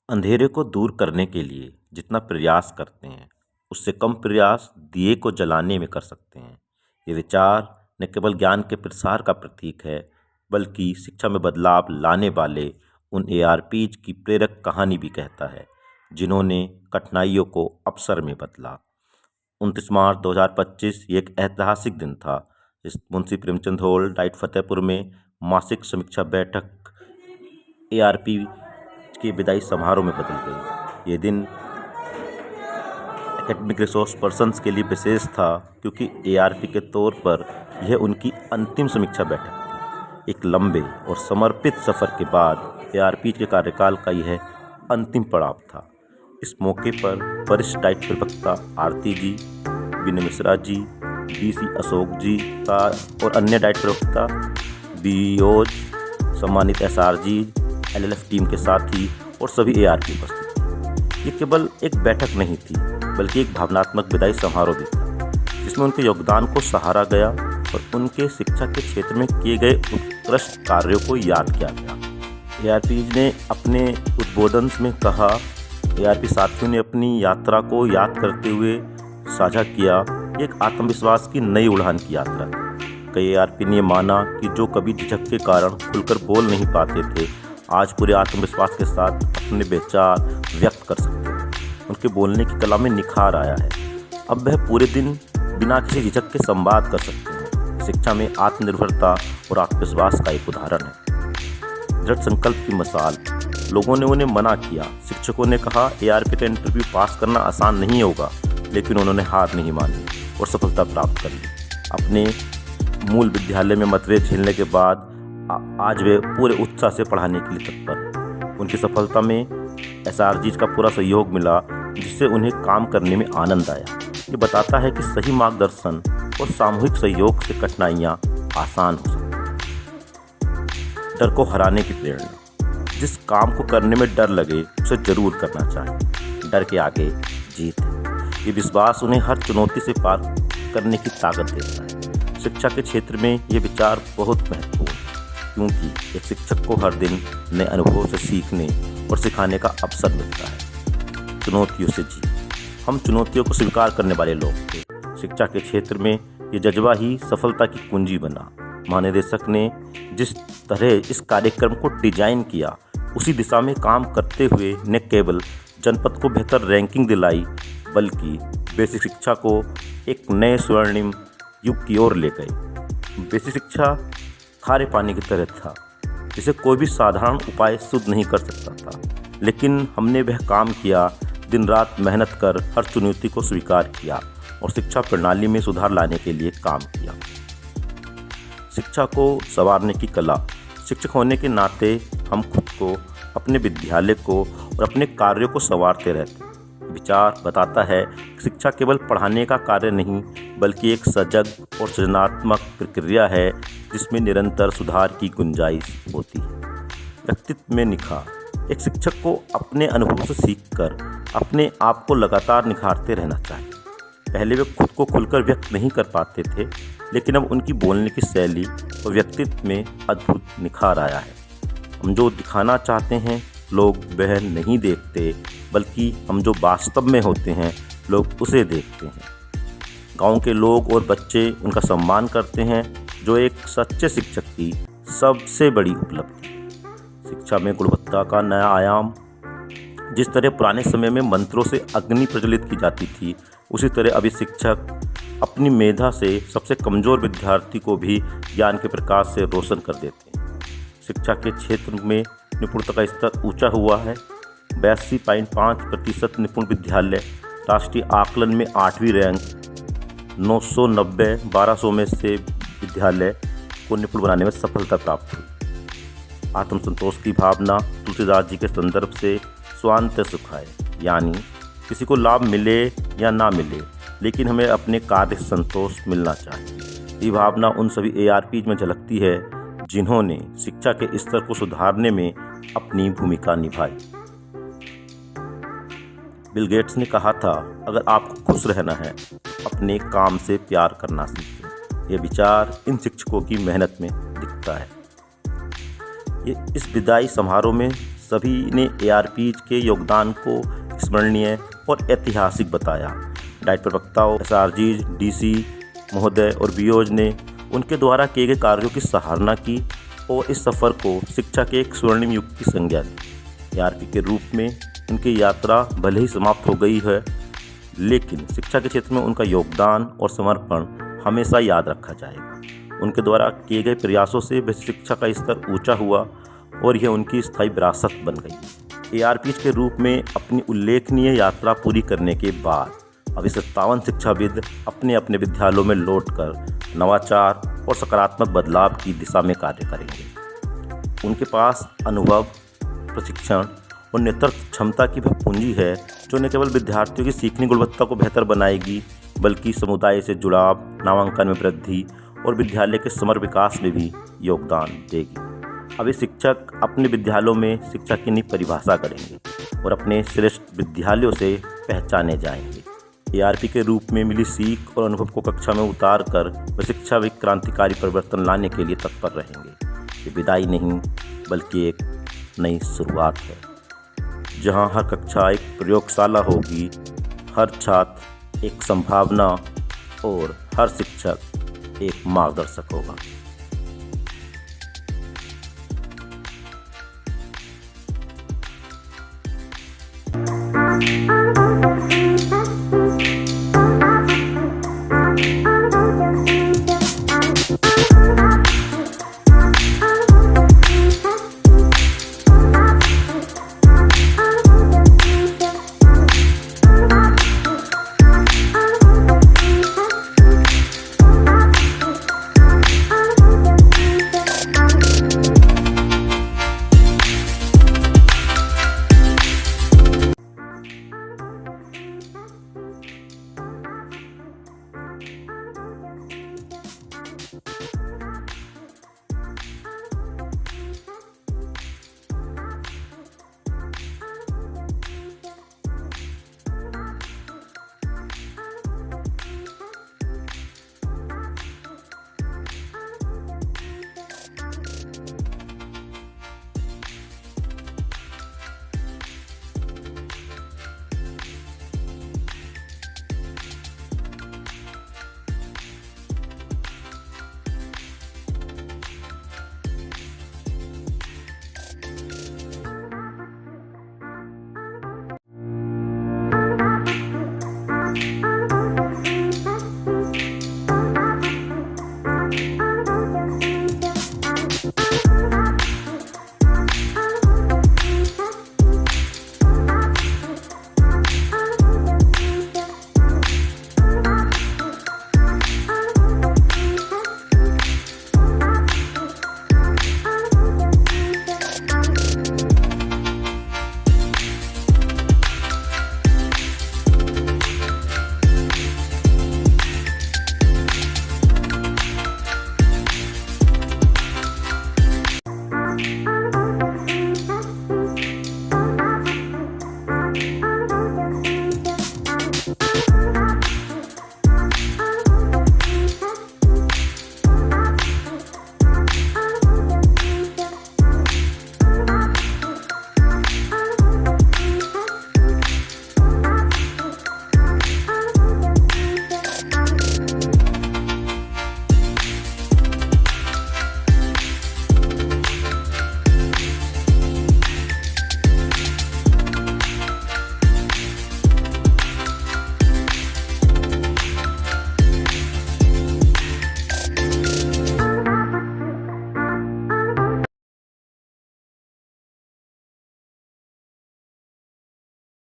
अंधेरे को दूर करने के लिए जितना प्रयास करते हैं उससे कम प्रयास दिए को जलाने में कर सकते हैं। ये विचार न केवल ज्ञान के प्रसार का प्रतीक है बल्कि शिक्षा में बदलाव लाने वाले उन एआरपीज की प्रेरक कहानी भी कहता है जिन्होंने कठिनाइयों को अवसर में बदला। 29 मार्च 2025 ये एक ऐतिहासिक दिन था। इस मुंशी प्रेमचंद हॉल डाइट फतेहपुर में मासिक समीक्षा बैठक एआरपी के विदाई समारोह में बदल गई। ये दिन एकेडमिक रिसोर्स पर्सन्स के लिए विशेष था क्योंकि एआरपी के तौर पर यह उनकी अंतिम समीक्षा बैठक थी। एक लंबे और समर्पित सफ़र के बाद एआरपी के कार्यकाल का यह अंतिम पड़ाव था। इस मौके पर वरिष्ठ डाइट प्रवक्ता आरती जी, विनय मिश्रा जी, बीसी अशोक जी का और अन्य डाइट प्रवक्ता, बीओज, सम्मानित एसआर जी, एलएलएफ टीम के साथी और सभी एआरपी उपस्थित थे। ये केवल एक बैठक नहीं थी बल्कि एक भावनात्मक विदाई समारोह भी था जिसमें उनके योगदान को सहारा गया और उनके शिक्षा के क्षेत्र में किए गए उत्कृष्ट कार्यों को याद किया गया। एआरपी ने अपने उद्बोधन में कहा, एआरपी साथियों ने अपनी यात्रा को याद करते हुए साझा किया, एक आत्मविश्वास की नई उड़ान की यात्रा। कई एआरपी ने माना कि जो कभी झिझक के कारण खुलकर बोल नहीं पाते थे आज पूरे आत्मविश्वास के साथ अपने विचार व्यक्त कर सकते हैं। उनके बोलने की कला में निखार आया है। अब वह पूरे दिन बिना किसी झिझक के संवाद कर सकते हैं। शिक्षा में आत्मनिर्भरता और आत्मविश्वास का एक उदाहरण है। दृढ़ संकल्प की मिसाल। लोगों ने उन्हें मना किया। शिक्षकों ने कहा एआरपी का इंटरव्यू पास करना आसान नहीं होगा, लेकिन उन्होंने हार नहीं मानी और सफलता प्राप्त कर ली। अपने मूल विद्यालय में मतभेद झेलने के बाद आज वे पूरे उत्साह से पढ़ाने के लिए तत्पर हैं। उनकी सफलता में एसआरजी का पूरा सहयोग मिला जिससे उन्हें काम करने में आनंद आया। ये बताता है कि सही मार्गदर्शन और सामूहिक सहयोग से कठिनाइयाँ आसान हो सकती हैं। डर को हराने की प्रेरणा। जिस काम को करने में डर लगे उसे जरूर करना चाहिए। डर के आगे जीत है। ये विश्वास उन्हें हर चुनौती से पार करने की ताकत देता है। शिक्षा के क्षेत्र में ये विचार बहुत महत्वपूर्ण है क्योंकि एक शिक्षक को हर दिन नए अनुभवों से सीखने और सिखाने का अवसर मिलता है। चुनौतियों से जी। हम चुनौतियों को स्वीकार करने वाले लोग थे। शिक्षा के क्षेत्र में ये जज्बा ही सफलता की कुंजी बना। महानिदेशक ने जिस तरह इस कार्यक्रम को डिजाइन किया उसी दिशा में काम करते हुए न केवल जनपद को बेहतर रैंकिंग दिलाई बल्कि बेसिक शिक्षा को एक नए स्वर्णिम युग की ओर ले गए। बेसिक शिक्षा खारे पानी की तरह था जिसे कोई भी साधारण उपाय शुद्ध नहीं कर सकता था, लेकिन हमने वह काम किया, दिन रात मेहनत कर हर चुनौती को स्वीकार किया और शिक्षा प्रणाली में सुधार लाने के लिए काम किया। शिक्षा को संवारने की कला। शिक्षक होने के नाते हम खुद को, अपने विद्यालय को और अपने कार्यों को संवारते रहते हैं। विचार बताता है कि शिक्षा केवल पढ़ाने का कार्य नहीं बल्कि एक सजग और सृजनात्मक प्रक्रिया है जिसमें निरंतर सुधार की गुंजाइश होती है। व्यक्तित्व में निखार। एक शिक्षक को अपने अनुभव से सीखकर अपने आप को लगातार निखारते रहना चाहिए। पहले वे खुद को खुलकर व्यक्त नहीं कर पाते थे, लेकिन अब उनकी बोलने की शैली और व्यक्तित्व में अद्भुत निखार आया है। हम जो दिखाना चाहते हैं लोग वह नहीं देखते, बल्कि हम जो वास्तव में होते हैं लोग उसे देखते हैं। गांव के लोग और बच्चे उनका सम्मान करते हैं, जो एक सच्चे शिक्षक की सबसे बड़ी उपलब्धि। शिक्षा में गुणवत्ता का नया आयाम। जिस तरह पुराने समय में मंत्रों से अग्नि प्रज्वलित की जाती थी, उसी तरह अभी शिक्षक अपनी मेधा से सबसे कमज़ोर विद्यार्थी को भी ज्ञान के प्रकाश से रोशन कर देते हैं। शिक्षा के क्षेत्र में निपुणता का स्तर ऊंचा हुआ है। 82.5% निपुण विद्यालय, राष्ट्रीय आकलन में 8वीं रैंक, 990 1200 में से विद्यालय को निपुण बनाने में सफलता प्राप्त हुई। आत्मसंतोष की भावना। तुलसीदास जी के संदर्भ से स्वांत सुखाय, यानी किसी को लाभ मिले या ना मिले लेकिन हमें अपने कार्य से संतोष मिलना चाहिए। ये भावना उन सभी एआरपी में झलकती है जिन्होंने शिक्षा के स्तर को सुधारने में अपनी भूमिका निभाई। बिल गेट्स ने कहा था, अगर आपको खुश रहना है अपने काम से प्यार करना सीखें। यह विचार इन शिक्षकों की मेहनत में दिखता है। इस विदाई समारोह में सभी ने ARPs के योगदान को स्मरणीय और ऐतिहासिक बताया। डाइट प्रवक्ताओं SRGs, DC महोदय और BOs ने उनके द्वारा किए गए कार्यों की सराहना की और इस सफ़र को शिक्षा के एक स्वर्णिम युग की संज्ञा दी। ARP के रूप में उनकी यात्रा भले ही समाप्त हो गई है, लेकिन शिक्षा के क्षेत्र में उनका योगदान और समर्पण हमेशा याद रखा जाएगा। उनके द्वारा किए गए प्रयासों से शिक्षा का स्तर ऊंचा हुआ और यह उनकी स्थायी विरासत बन गई। ARPs के रूप में अपनी उल्लेखनीय यात्रा पूरी करने के बाद अब 57 शिक्षाविद अपने अपने विद्यालयों में लौटकर नवाचार और सकारात्मक बदलाव की दिशा में कार्य करेंगे। उनके पास अनुभव, प्रशिक्षण और नेतृत्व क्षमता की वह पूंजी है जो न केवल विद्यार्थियों की सीखने गुणवत्ता को बेहतर बनाएगी, बल्कि समुदाय से जुड़ाव, नामांकन में वृद्धि और विद्यालय के समग्र विकास में भी योगदान देगी। अब ये शिक्षक अपने विद्यालयों में शिक्षा की नई परिभाषा करेंगे और अपने श्रेष्ठ विद्यालयों से पहचाने जाएंगे। ARP के रूप में मिली सीख और अनुभव को कक्षा में उतार कर वे शिक्षा में क्रांतिकारी परिवर्तन लाने के लिए तत्पर रहेंगे। ये विदाई नहीं, बल्कि एक नई शुरुआत है, जहां हर कक्षा एक प्रयोगशाला होगी, हर छात्र एक संभावना और हर शिक्षक एक मार्गदर्शक होगा।